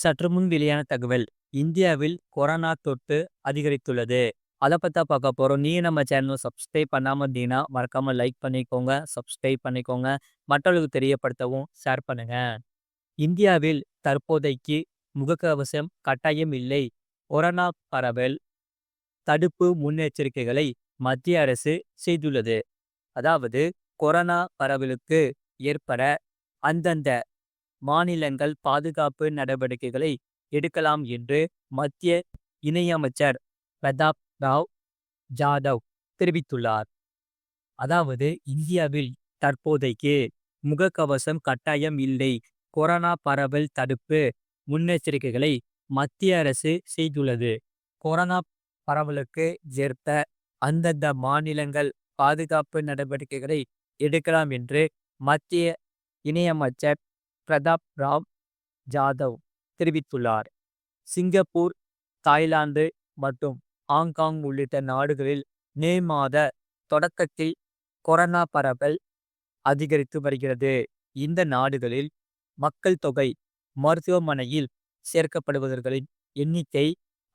சற்று முன் வெளியான தகவல். இந்தியாவில் கொரோனா தொற்று அதிகரித்துள்ளது. அத பத்தி பார்க்க போறோம். நீங்க நம்ம சேனல சப்ஸ்கிரைப் பண்ணாம இருந்தீங்கன்னா, மறக்காம லைக் பண்ணிக்கோங்க, சப்ஸ்கிரைப் பண்ணிக்கோங்க. மற்றவர்களுக்கு தெரியப்படுத்தவும் ஷேர் பண்ணுங்க. இந்தியாவில் தற்போதைக்கு முகக்கவசம் கட்டாயம் இல்லை. கொரோனா பரவல் தடுப்பு முன்னெச்சரிக்கைகளை மத்திய அரசு செய்துள்ளது. அதாவது கொரோனா பரவலுக்கு ஏற்பட அந்தந்த மாநிலங்கள் பாதுகாப்பு நடவடிக்கைகளை எடுக்கலாம் என்று மத்திய இணையமைச்சர் பிரதாப் ராவ் ஜாதவ் தெரிவித்துள்ளார். அதாவது இந்தியாவில் தற்போதைக்கு முகக்கவசம் கட்டாயம் இல்லை. கொரோனா பரவல் தடுப்பு முன்னெச்சரிக்கைகளை மத்திய அரசு செய்துள்ளது. கொரோனா பரவலுக்கு ஏற்ப அந்தந்த மாநிலங்கள் பாதுகாப்பு நடவடிக்கைகளை எடுக்கலாம் என்று மத்திய இணையமைச்சர் பிரதாப் ராவ் ஜாதவ் தெரிவித்துள்ளார். சிங்கப்பூர், தாய்லாந்து மற்றும் ஹாங்காங் உள்ளிட்ட நாடுகளில் மே மாத தொடக்கத்தில் கொரோனா பரவல் அதிகரித்து வருகிறது. இந்த நாடுகளில் மக்கள் தொகை மருத்துவமனையில் சேர்க்கப்படுபவர்களின் எண்ணிக்கை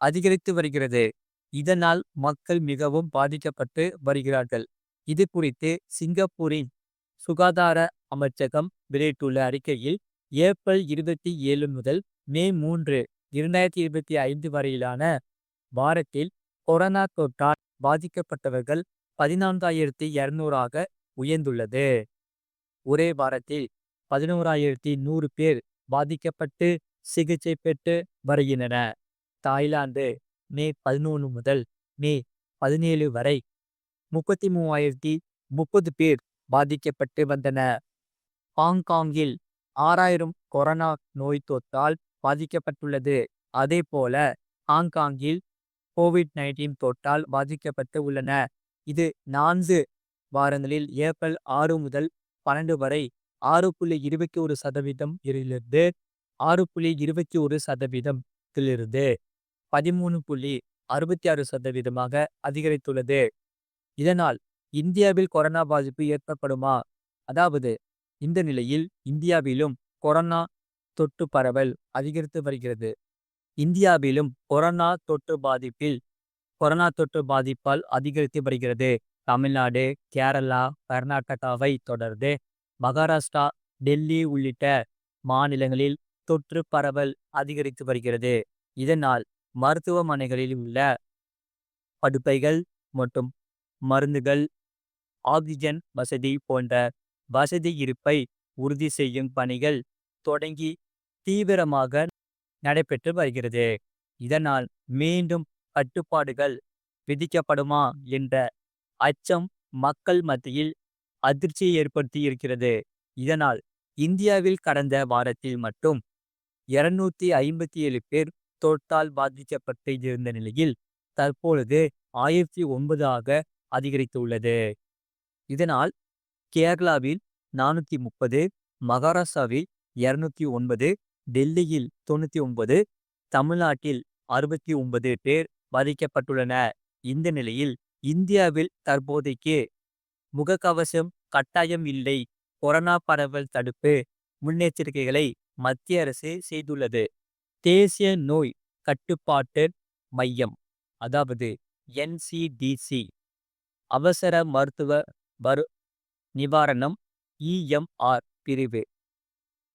அதிகரித்து வருகிறது. இதனால் மக்கள் மிகவும் பாதிக்கப்பட்டு வருகிறார்கள். இது குறித்து சிங்கப்பூரின் சுகாதார அமைச்சகம் வெளியிட்டுள்ள அறிக்கையில், ஏப்ரல் 27 முதல் மே 3, 2025 வரையிலான வாரத்தில் கொரோனா தொற்றால் பாதிக்கப்பட்டவர்கள் 14,200ஆக உயர்ந்துள்ளது. ஒரே வாரத்தில் 11,100 பேர் பாதிக்கப்பட்டு சிகிச்சை பெற்று வருகின்றனர். தாய்லாந்து மே 11 முதல் மே 17 வரை 33,030 பேர் பாதிக்கப்பட்டு வந்தனர். ஹாங்காங்கில் 6,000 கொரோனா நோய் தொற்றால் பாதிக்கப்பட்டுள்ளது. அதேபோல ஹாங்காங்கில் கோவிட்-19 தொற்றால் பாதிக்கப்பட்டு உள்ளனர். இது 4 வாரங்களில் ஏப்ரல் 6 முதல் 12 வரை 6.21% இருந்து 6.21%லிருந்து 13.66%ஆக அதிகரித்துள்ளது. இதனால் இந்தியாவில் கொரோனா பாதிப்பு ஏற்படுமா? அதாவது இந்த நிலையில் இந்தியாவிலும் கொரோனா தொற்று பரவல் அதிகரித்து வருகிறது. இந்தியாவிலும் கொரோனா தொற்று பாதிப்பால் அதிகரித்து வருகிறது. தமிழ்நாடு, கேரளா, கர்நாடகாவை தொடர்ந்து மகாராஷ்டிரா, டெல்லி உள்ளிட்ட மாநிலங்களில் தொற்று பரவல் அதிகரித்து வருகிறது. இதனால் மருத்துவமனைகளில் உள்ள படுக்கைகள் மற்றும் மருந்துகள், ஆக்சிஜன் வசதி போன்ற வசதி இருப்பை உறுதி செய்யும் பணிகள் தொடங்கி தீவிரமாக நடைபெற்று வருகிறது. இதனால் மீண்டும் கட்டுப்பாடுகள் விதிக்கப்படுமா என்ற அச்சம் மக்கள் மத்தியில் அதிர்ச்சியை ஏற்படுத்தி இருக்கிறது. இதனால் இந்தியாவில் கடந்த வாரத்தில் மட்டும் 257 பேர் தொற்றால் பாதிக்கப்பட்டு இருந்த நிலையில் தற்பொழுது 1009 ஆக அதிகரித்துள்ளது. இதனால் கேரளாவில் 430, மகாராஷ்டிராவில் 209, டெல்லியில் 99, தமிழ்நாட்டில் 69 பேர் பாதிக்கப்பட்டுள்ளனர். இந்த நிலையில் இந்தியாவில் தற்போதைக்கு முகக்கவசம் கட்டாயம் இல்லை. கொரோனா பரவல் தடுப்பு முன்னெச்சரிக்கைகளை மத்திய அரசு செய்துள்ளது. தேசிய நோய் கட்டுப்பாட்டு மையம், அதாவது NCDC, அவசர மருத்துவ நிவாரணம் EMR பிரிவு,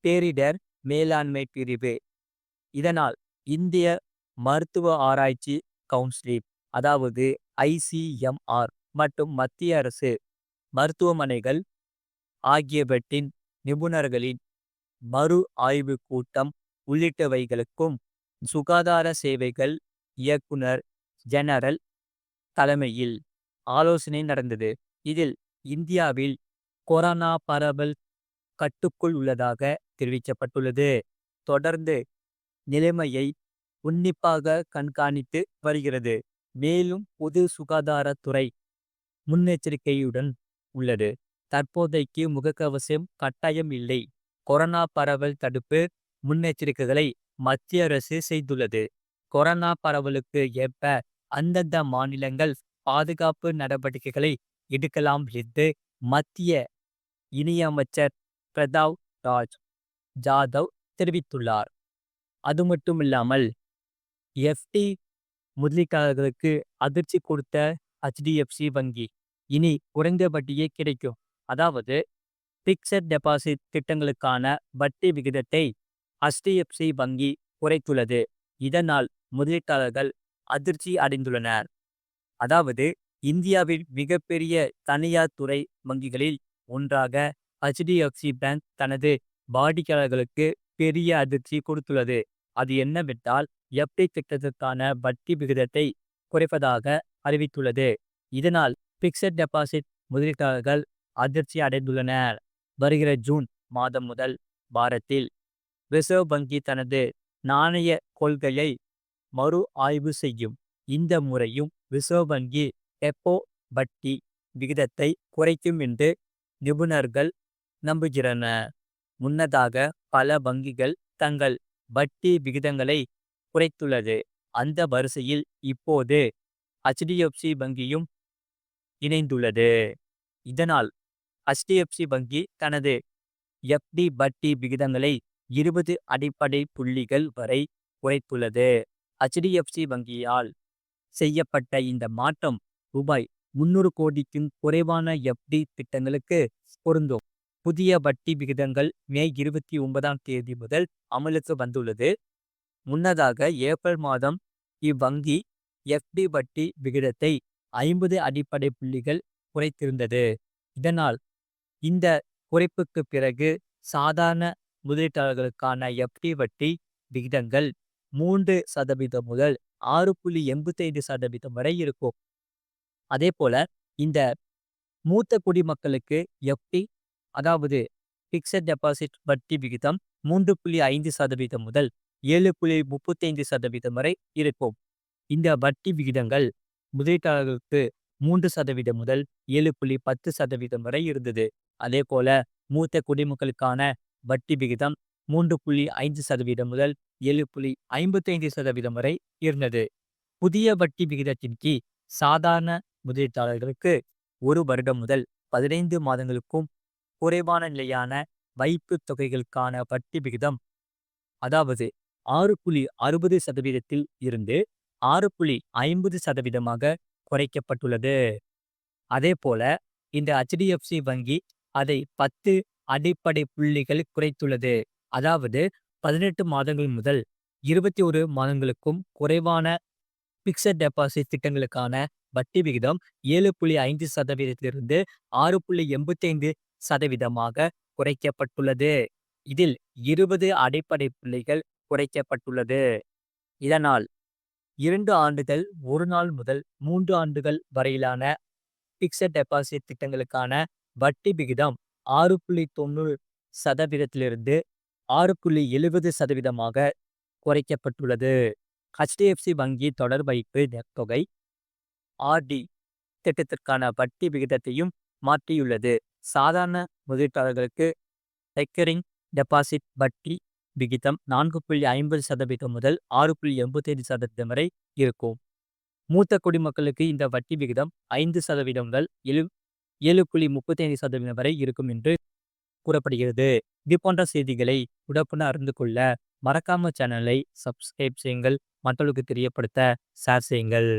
பேரிடர் மேலாண்மை பிரிவு, இதனால் இந்திய மருத்துவ ஆராய்ச்சி கவுன்சில், அதாவது ICMR மற்றும் மத்திய அரசு மருத்துவமனைகள் ஆகியவற்றின் நிபுணர்களின் மறு ஆய்வு கூட்டம் உள்ளிட்டவைகளுக்கும் சுகாதார சேவைகள் இயக்குனர் ஜெனரல் தலைமையில் ஆலோசனை நடந்தது. இதில் இந்தியாவில் கொரோனா பரவல் கட்டுக்குள் உள்ளதாக தெரிவிக்கப்பட்டுள்ளது. தொடர்ந்து நிலைமையை உன்னிப்பாக கண்காணித்து வருகிறது. மேலும் பொது சுகாதாரத்துறை முன்னெச்சரிக்கையுடன் உள்ளது. தற்போதைக்கு முகக்கவசம் கட்டாயம் இல்லை. கொரோனா பரவல் தடுப்பு முன்னெச்சரிக்கைகளை மத்திய அரசு செய்துள்ளது. கொரோனா பரவலுக்கு ஏற்ப அந்தந்த மாநிலங்கள் பாதுகாப்பு நடவடிக்கைகளை எடுக்கலாம் என்று மத்திய இணையமைச்சர் பிரதாப் ராவ் ஜாதவ் தெரிவித்துள்ளார். அது மட்டும் இல்லாமல் எஃப்டி முதலீட்டாளர்களுக்கு அதிர்ச்சி கொடுத்த HDFC வங்கி இனி குறைந்த வட்டியே கிடைக்கும். அதாவது பிக்சட் டெபாசிட் திட்டங்களுக்கான வட்டி விகிதத்தை HDFC வங்கி குறைத்துள்ளது. இதனால் முதலீட்டாளர்கள் அதிர்ச்சி அடைந்துள்ளனர். அதாவது இந்தியாவின் மிகப்பெரிய தனியார் துறை வங்கிகளில் ஒன்றாக HDFC பேங்க் தனது வாடிக்கையாளர்களுக்கு பெரிய அதிர்ச்சி கொடுத்துள்ளது. அது என்னவென்றால் எஃப்டி திட்டத்திற்கான வட்டி விகிதத்தை குறைப்பதாக அறிவித்துள்ளது. இதனால் பிக்சட் டெபாசிட் முதலீட்டாளர்கள் அதிர்ச்சி அடைந்துள்ளனர். வருகிற ஜூன் மாதம் முதல் வாரத்தில் ரிசர்வ் வங்கி தனது நாணய கொள்கையை மறு ஆய்வு செய்யும். இந்த முறையும் ரிசர்வ் வங்கி ரெப்போ வட்டி விகிதத்தை குறைக்கும் என்று நிபுணர்கள் நம்புகின்றனர். முன்னதாக பல வங்கிகள் தங்கள் வட்டி விகிதங்களை குறைத்துள்ளது. அந்த வரிசையில் இப்போது HDFC வங்கியும் இணைந்துள்ளது. இதனால் HDFC வங்கி தனது எஃப்டி வட்டி விகிதங்களை 20 அடிப்படை புள்ளிகள் வரை குறைத்துள்ளது. HDFC வங்கியால் செய்யப்பட்ட இந்த மாற்றம் ரூபாய் 300 கோடிக்கும் குறைவான எஃப்டி திட்டங்களுக்கு பொருந்தும். புதிய வட்டி விகிதங்கள் மே 29ஆம் தேதி முதல் அமலுக்கு வந்துள்ளது. முன்னதாக ஏப்ரல் மாதம் இவ்வங்கி எஃப்டி வட்டி விகிதத்தை 50 அடிப்படை புள்ளிகள் குறைத்திருந்தது. இதனால் இந்த குறைப்புக்கு பிறகு சாதாரண முதலீட்டாளர்களுக்கான எஃப்டி வட்டி விகிதங்கள் 3% முதல் 6.85% வரை இருக்கும். அதே போல இந்த மூத்த குடிமக்களுக்கு எஃப்டி அதாவது பிக்சட் டெபாசிட் வட்டி விகிதம் 3.5% முதல் 7.35% வரை இருக்கும். இந்த வட்டி விகிதங்கள் முதலீட்டாளர்களுக்கு 3% முதல் 7.10% வரை இருந்தது. அதே போல மூத்த குடிமக்களுக்கான வட்டி விகிதம் 3.5% முதல் 7.55% வரை இருந்தது. புதிய வட்டி விகிதத்தின் கீழ் சாதாரண முதலீட்டாளர்களுக்கு 1 வருடம் முதல் 15 மாதங்களுக்கும் குறைவான நிலையான வைப்பு தொகைகளுக்கான வட்டி விகிதம் அதாவது 6.60% இருந்து 6.50% குறைக்கப்பட்டுள்ளது. அதே போல இந்த HDFC வங்கி அதை 10 அடிப்படை புள்ளிகள் குறைத்துள்ளது. அதாவது 18 மாதங்கள் முதல் 21 மாதங்களுக்கும் குறைவான பிக்சட் டெபாசிட் திட்டங்களுக்கான வட்டி விகிதம் 7.5%இலிருந்து 6.85% குறைக்கப்பட்டுள்ளது. இதில் 20 அடிப்படை புள்ளிகள் குறைக்கப்பட்டுள்ளது. இதனால் 2 ஆண்டுகள் 1 நாள் முதல் 3 ஆண்டுகள் வரையிலான பிக்சட் டெபாசிட் திட்டங்களுக்கான வட்டி விகிதம் 6.90%இலிருந்து 6.70% குறைக்கப்பட்டுள்ளது. HDFC வங்கி தொடர் வைப்பு தொகை ஆர்டி திட்டத்திற்கான வட்டி விகிதத்தையும் மாற்றியுள்ளது. சாதாரண முதலீட்டாளர்களுக்கு ரெக்கரிங் டெபாசிட் வட்டி விகிதம் 4.50% முதல் 6.85% வரை இருக்கும். மூத்த குடிமக்களுக்கு இந்த வட்டி விகிதம் 5% முதல் 7.35% வரை இருக்கும் என்று கூறப்படுகிறது. இது போன்ற செய்திகளை உடனுக்குடன் அறிந்து கொள்ள மறக்காம சேனலை சப்ஸ்கிரைப் செய்யுங்கள். மற்றவர்களுக்கு தெரியப்படுத்த ஷேர் செய்யுங்கள்.